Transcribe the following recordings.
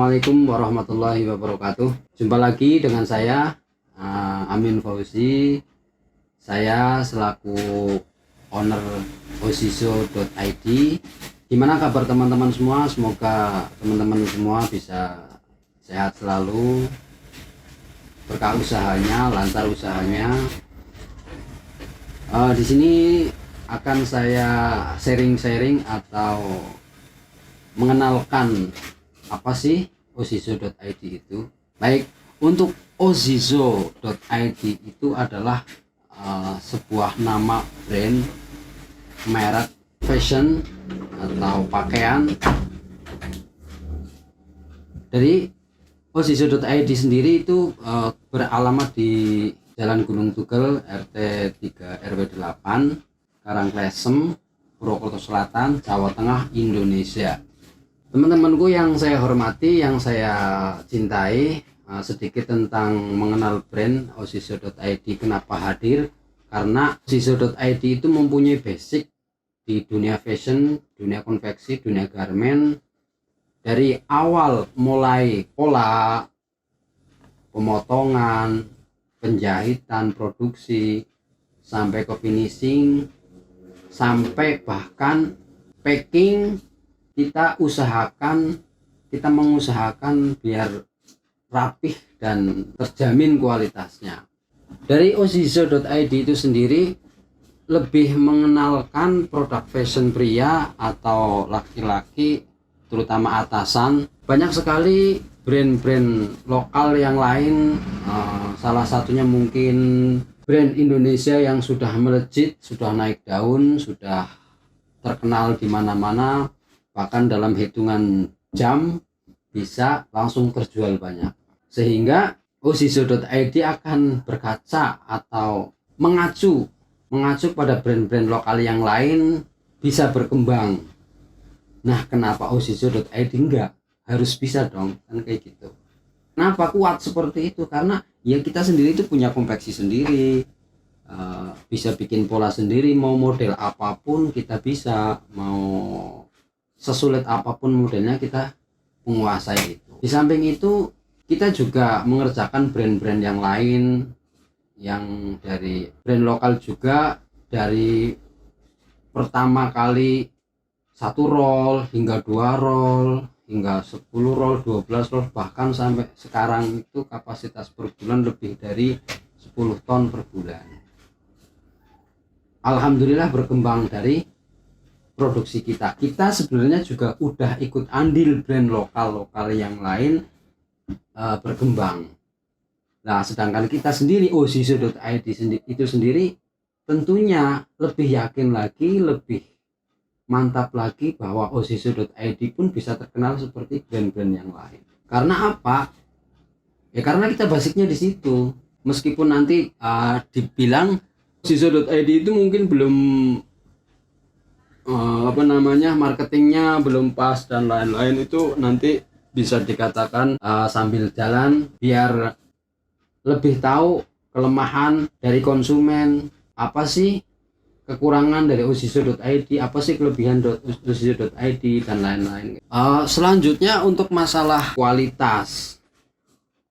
Assalamualaikum warahmatullahi wabarakatuh. Jumpa lagi dengan saya Amin Fauzi. Saya selaku owner osiso.id. Gimana kabar teman-teman semua? Semoga teman-teman semua bisa sehat selalu, berkah usahanya, lancar usahanya. Di sini akan saya sharing-sharing atau mengenalkan apa sih osiso.id itu. Baik, untuk osiso.id itu adalah sebuah nama brand merek fashion atau pakaian dari osiso.id sendiri. Itu beralamat di Jalan Gunung Tugel RT 3 RW 8 Karangklesem, Purwokerto Selatan, Jawa Tengah, Indonesia. Teman-temanku yang saya hormati, yang saya cintai, sedikit tentang mengenal brand osiso.id. Kenapa hadir? Karena osiso.id itu mempunyai basic di dunia fashion, dunia konveksi, dunia garment. Dari awal mulai pola, pemotongan, penjahitan, produksi, sampai ke finishing, sampai bahkan packing, kita mengusahakan biar rapih dan terjamin kualitasnya. Dari osiso.id itu sendiri lebih mengenalkan produk fashion pria atau laki-laki, terutama atasan. Banyak sekali brand-brand lokal yang lain, salah satunya mungkin brand Indonesia yang sudah melejit, sudah naik daun, sudah terkenal di mana-mana, bahkan dalam hitungan jam bisa langsung terjual banyak. Sehingga osiso.id akan berkaca atau mengacu pada brand-brand lokal yang lain bisa berkembang. Nah, kenapa osiso.id enggak? Harus bisa dong, kan kayak gitu. Kenapa kuat seperti itu? Karena ya kita sendiri itu punya konveksi sendiri, bisa bikin pola sendiri, mau model apapun kita bisa, mau sesulit apapun modelnya kita menguasai itu. Di samping itu kita juga mengerjakan brand-brand yang lain, yang dari brand lokal juga, dari pertama kali 1 roll hingga 2 roll hingga 10 roll, 12 roll, bahkan sampai sekarang itu kapasitas per bulan lebih dari 10 ton per bulan. Alhamdulillah berkembang dari produksi kita sebenarnya juga udah ikut andil brand lokal yang lain berkembang. Nah, sedangkan kita sendiri osiso.id itu sendiri tentunya lebih yakin lagi, lebih mantap lagi bahwa osiso.id pun bisa terkenal seperti brand-brand yang lain. Karena apa? Ya karena kita basicnya di situ. Meskipun nanti dibilang osiso.id itu mungkin belum marketingnya belum pas dan lain-lain, itu nanti bisa dikatakan sambil jalan biar lebih tahu kelemahan dari konsumen, apa sih kekurangan dari osiso.id, apa sih kelebihan osiso.id dan lain-lain. Selanjutnya untuk masalah kualitas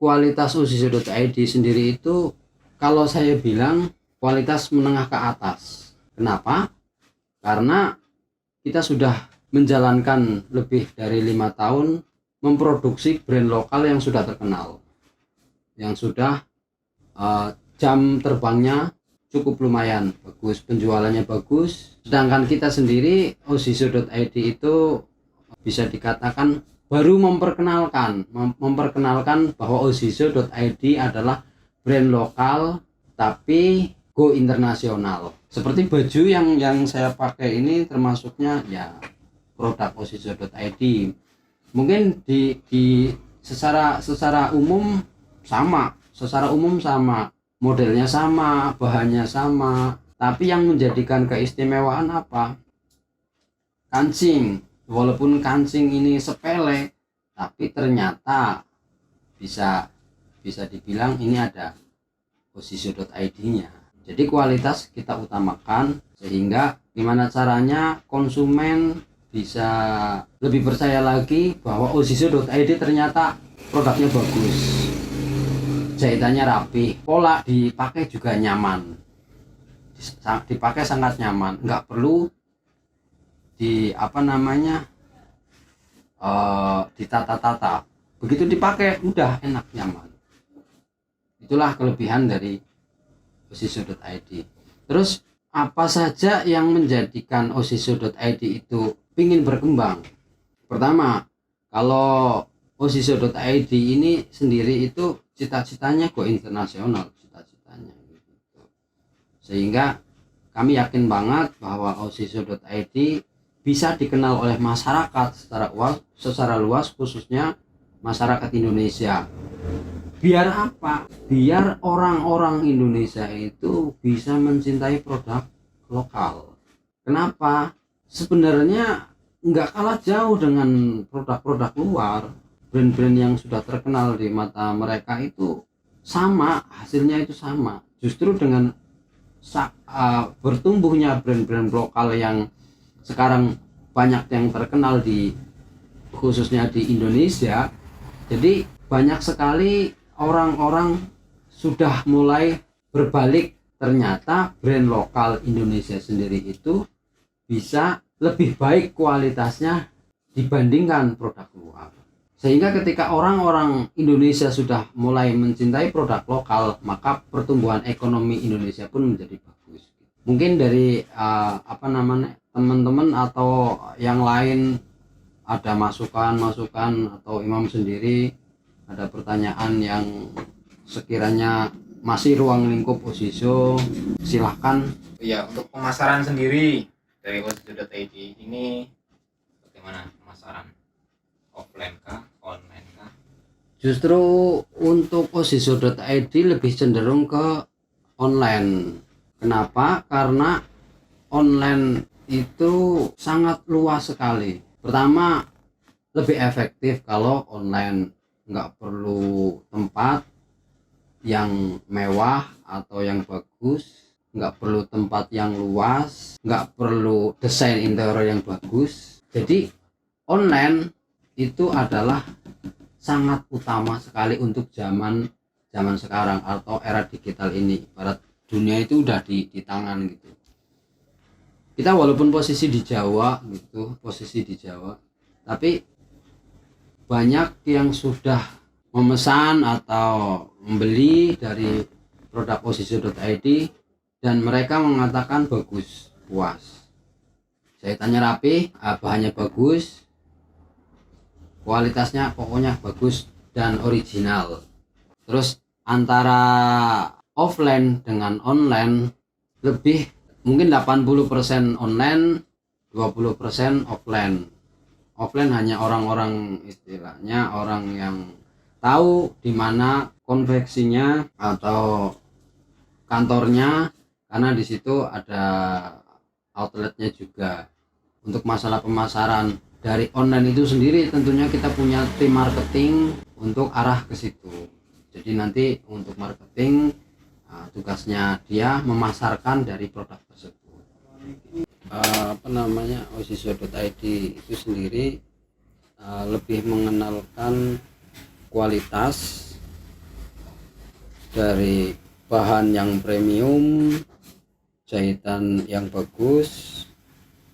osiso.id sendiri itu, kalau saya bilang kualitas menengah ke atas. Kenapa? Karena kita sudah menjalankan lebih dari 5 tahun memproduksi brand lokal yang sudah terkenal, yang sudah jam terbangnya cukup lumayan bagus, penjualannya bagus. Sedangkan kita sendiri osiso.id itu bisa dikatakan baru memperkenalkan bahwa osiso.id adalah brand lokal tapi go internasional. Seperti baju yang saya pakai ini termasuknya ya produk osiso.id. Mungkin di secara umum sama, modelnya sama, bahannya sama, tapi yang menjadikan keistimewaan apa? Kancing. Walaupun kancing ini sepele, tapi ternyata bisa dibilang ini ada osiso.id-nya. Jadi kualitas kita utamakan, sehingga gimana caranya konsumen bisa lebih percaya lagi bahwa Osiso.id ternyata produknya bagus, jahitannya rapi, pola dipakai juga nyaman, dipakai sangat nyaman, nggak perlu ditata-tata, begitu dipakai udah enak nyaman. Itulah kelebihan dari Osiso.id. Terus apa saja yang menjadikan Osiso.id itu ingin berkembang? Pertama, kalau Osiso.id ini sendiri itu cita-citanya go internasional, cita-citanya gitu. Sehingga kami yakin banget bahwa Osiso.id bisa dikenal oleh masyarakat secara luas, khususnya masyarakat Indonesia. Biar apa? Biar orang-orang Indonesia itu bisa mencintai produk lokal. Kenapa? Sebenarnya nggak kalah jauh dengan produk-produk luar. Brand-brand yang sudah terkenal di mata mereka itu sama, hasilnya itu sama. Justru dengan bertumbuhnya brand-brand lokal yang sekarang banyak yang terkenal khususnya di Indonesia, jadi banyak sekali orang-orang sudah mulai berbalik, ternyata brand lokal Indonesia sendiri itu bisa lebih baik kualitasnya dibandingkan produk luar. Sehingga ketika orang-orang Indonesia sudah mulai mencintai produk lokal, maka pertumbuhan ekonomi Indonesia pun menjadi bagus. Mungkin dari teman-teman atau yang lain ada masukan atau Imam sendiri ada pertanyaan yang sekiranya masih ruang lingkup Osiso, silahkan. Ya, untuk pemasaran sendiri dari Osiso.id ini bagaimana pemasaran? Offline kah? Online kah? Justru untuk Osiso.id lebih cenderung ke online. Kenapa? Karena online itu sangat luas sekali. Pertama, lebih efektif kalau online, nggak perlu tempat yang mewah atau yang bagus, nggak perlu tempat yang luas, nggak perlu desain interior yang bagus. Jadi online itu adalah sangat utama sekali untuk zaman sekarang atau era digital ini. Barat dunia itu udah di tangan gitu. Kita walaupun posisi di Jawa, tapi banyak yang sudah memesan atau membeli dari produk Osiso.id dan mereka mengatakan bagus, puas. Jahitannya rapi, bahannya bagus, kualitasnya pokoknya bagus dan original. Terus antara offline dengan online lebih mungkin 80% online, 20% offline. Offline hanya orang-orang, istilahnya orang yang tahu di mana konveksinya atau kantornya, karena di situ ada outletnya juga. Untuk masalah pemasaran dari online itu sendiri tentunya kita punya tim marketing untuk arah ke situ. Jadi nanti untuk marketing tugasnya dia memasarkan dari produk tersebut. Osiso.id itu sendiri lebih mengenalkan kualitas dari bahan yang premium, jahitan yang bagus,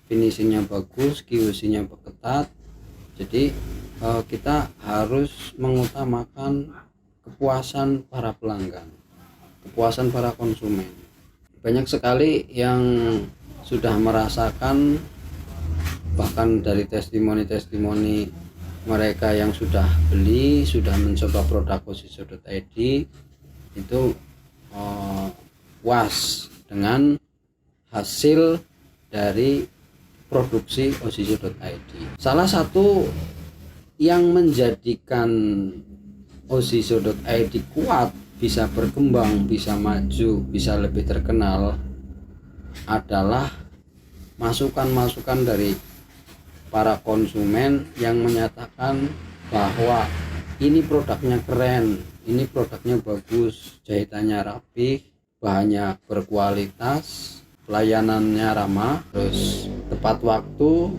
finishingnya bagus, QC-nya ketat. Jadi kita harus mengutamakan kepuasan para pelanggan, kepuasan para konsumen. Banyak sekali yang sudah merasakan, bahkan dari testimoni mereka yang sudah beli, sudah mencoba produk Osiso.id itu puas dengan hasil dari produksi Osiso.id. Salah satu yang menjadikan Osiso.id kuat, bisa berkembang, bisa maju, bisa lebih terkenal adalah masukan-masukan dari para konsumen yang menyatakan bahwa ini produknya keren, ini produknya bagus, jahitannya rapi, bahannya berkualitas, pelayanannya ramah, terus tepat waktu,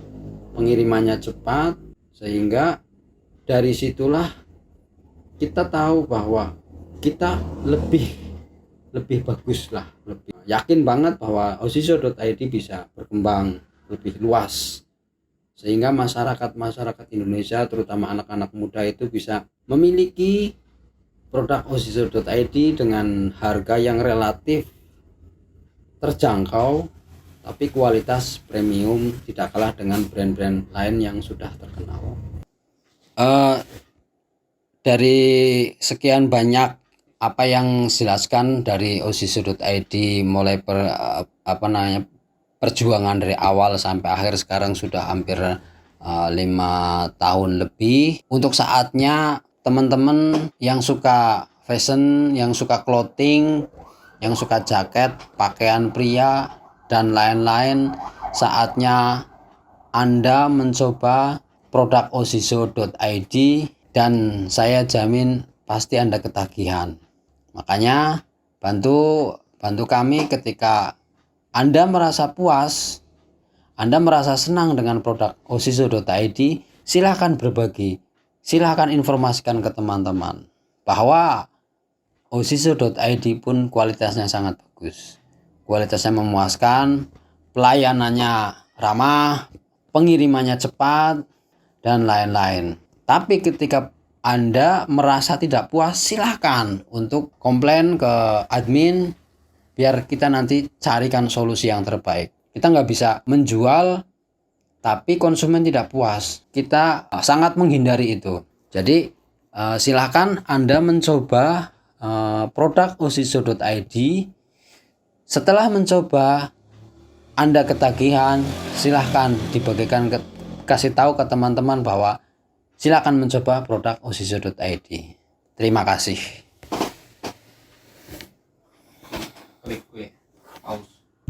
pengirimannya cepat, sehingga dari situlah kita tahu bahwa kita lebih bagus lah, lebih yakin banget bahwa osiso.id bisa berkembang lebih luas, sehingga masyarakat Indonesia terutama anak-anak muda itu bisa memiliki produk osiso.id dengan harga yang relatif terjangkau tapi kualitas premium, tidak kalah dengan brand-brand lain yang sudah terkenal. Dari sekian banyak apa yang dijelaskan dari osiso.id mulai perjuangan dari awal sampai akhir, sekarang sudah hampir 5 tahun lebih. Untuk saatnya teman-teman yang suka fashion, yang suka clothing, yang suka jaket, pakaian pria dan lain-lain, saatnya Anda mencoba produk osiso.id dan saya jamin pasti Anda ketagihan. Makanya bantu kami ketika Anda merasa puas, Anda merasa senang dengan produk osiso.id, silahkan berbagi, silahkan informasikan ke teman-teman bahwa osiso.id pun kualitasnya sangat bagus, kualitasnya memuaskan, pelayanannya ramah, pengirimannya cepat dan lain-lain. Tapi ketika Anda merasa tidak puas, silahkan untuk komplain ke admin biar kita nanti carikan solusi yang terbaik. Kita nggak bisa menjual tapi konsumen tidak puas, kita sangat menghindari itu. Jadi silahkan Anda mencoba produk osiso.id. Setelah mencoba Anda ketagihan, silahkan dibagikan kasih tahu ke teman-teman bahwa silahkan mencoba produk osiso.id. Terima kasih.